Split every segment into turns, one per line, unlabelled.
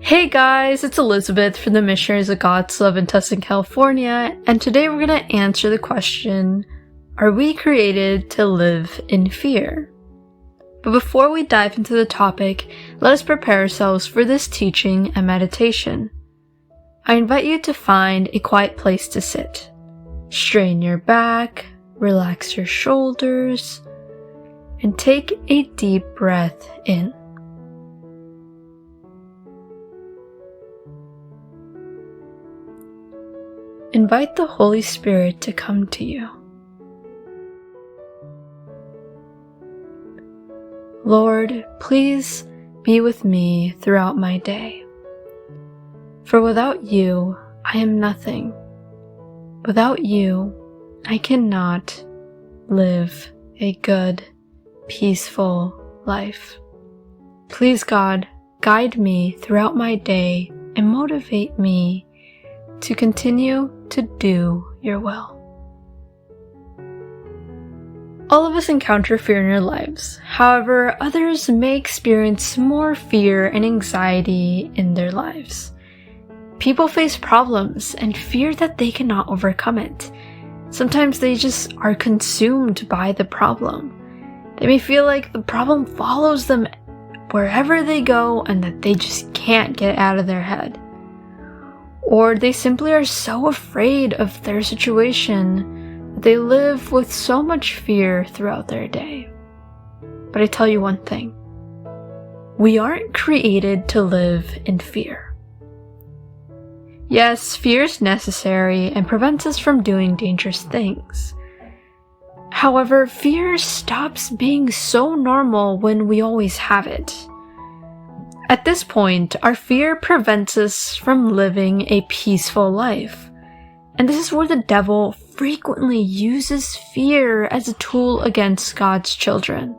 Hey guys, it's Elizabeth from the Missionaries of God's Love in Tustin, California, and today we're going to answer the question, are we created to live in fear? But before we dive into the topic, let us prepare ourselves for this teaching and meditation. I invite you to find a quiet place to sit. Strain your back, relax your shoulders, and take a deep breath in. Invite the Holy Spirit to come to you. Lord, please be with me throughout my day. For without you, I am nothing. Without you, I cannot live a good, peaceful life. Please, God, guide me throughout my day and motivate me to continue to do your will. All of us encounter fear in our lives. However, others may experience more fear and anxiety in their lives. People face problems and fear that they cannot overcome it. Sometimes they just are consumed by the problem. They may feel like the problem follows them wherever they go and that they just can't get out of their head. Or they simply are so afraid of their situation that they live with so much fear throughout their day. But I tell you one thing, we aren't created to live in fear. Yes, fear is necessary and prevents us from doing dangerous things. However, fear stops being so normal when we always have it. At this point, our fear prevents us from living a peaceful life. And this is where the devil frequently uses fear as a tool against God's children.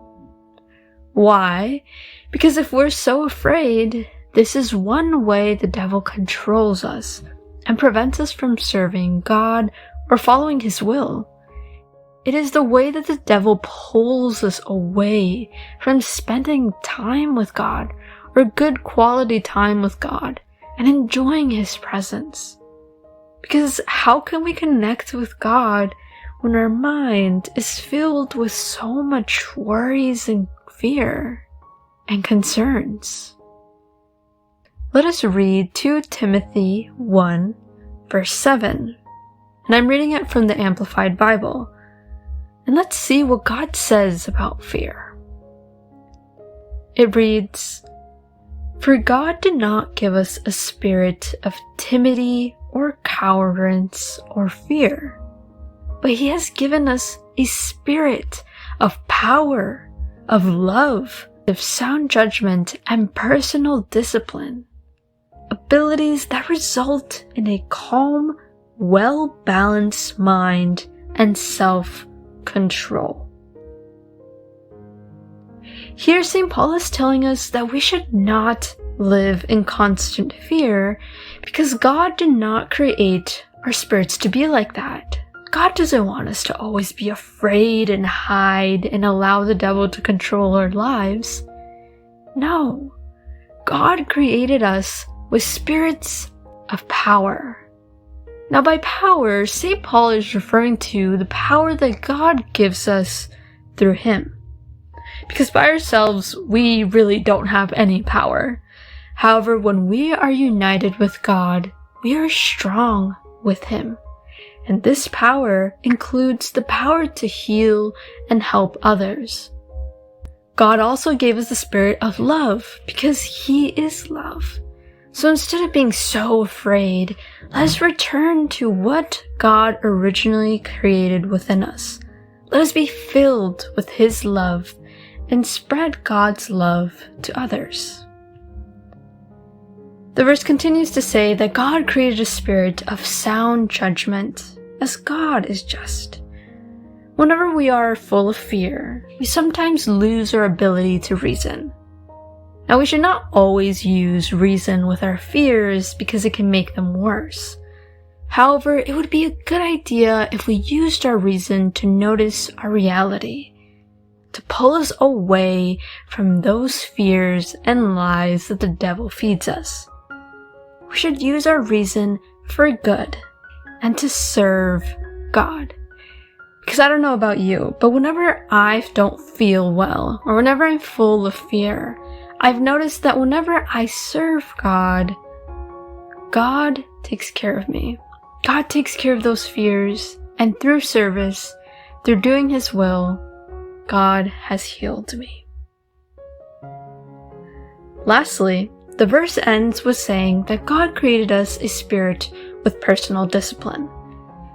Why? Because if we're so afraid, this is one way the devil controls us and prevents us from serving God or following his will. It is the way that the devil pulls us away from spending time with God or good quality time with God and enjoying his presence. Because how can we connect with God when our mind is filled with so much worries and fear and concerns? Let us read 2 Timothy 1 verse 7. And I'm reading it from the Amplified Bible. And let's see what God says about fear. It reads, "For God did not give us a spirit of timidity or cowardice or fear, but he has given us a spirit of power, of love, of sound judgment, and personal discipline, abilities that result in a calm, well-balanced mind and self-control." Here, St. Paul is telling us that we should not live in constant fear because God did not create our spirits to be like that. God doesn't want us to always be afraid and hide and allow the devil to control our lives. No, God created us with spirits of power. Now, by power, St. Paul is referring to the power that God gives us through him. Because by ourselves, we really don't have any power. However, when we are united with God, we are strong with him. And this power includes the power to heal and help others. God also gave us the spirit of love because he is love. So instead of being so afraid, let us return to what God originally created within us. Let us be filled with his love and spread God's love to others. The verse continues to say that God created a spirit of sound judgment, as God is just. Whenever we are full of fear, we sometimes lose our ability to reason. Now, we should not always use reason with our fears because it can make them worse. However, it would be a good idea if we used our reason to notice our reality, to pull us away from those fears and lies that the devil feeds us. we should use our reason for good and to serve God. Because I don't know about you, but whenever I don't feel well, or whenever I'm full of fear, I've noticed that whenever I serve God, God takes care of me. God takes care of those fears, and through service, through doing His will, God has healed me. Lastly, the verse ends with saying that God created us a spirit with personal discipline,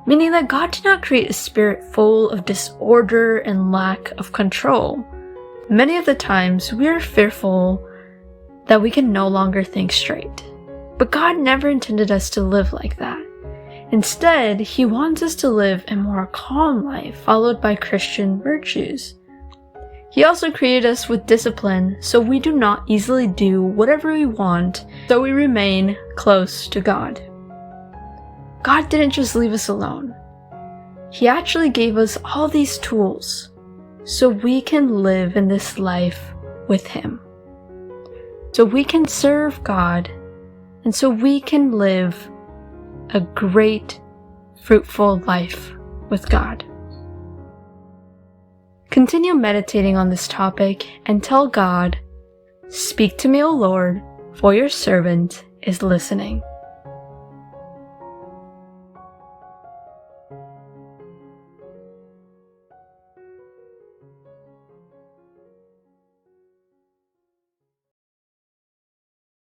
meaning that God did not create a spirit full of disorder and lack of control. Many of the times we are fearful that we can no longer think straight, but God never intended us to live like that. Instead, He wants us to live a more calm life followed by Christian virtues. He also created us with discipline so we do not easily do whatever we want, so we remain close to God. God didn't just leave us alone. He actually gave us all these tools so we can live in this life with Him. So we can serve God, and so we can live a great, fruitful life with God. Continue meditating on this topic and tell God, "Speak to me, O Lord, for your servant is listening."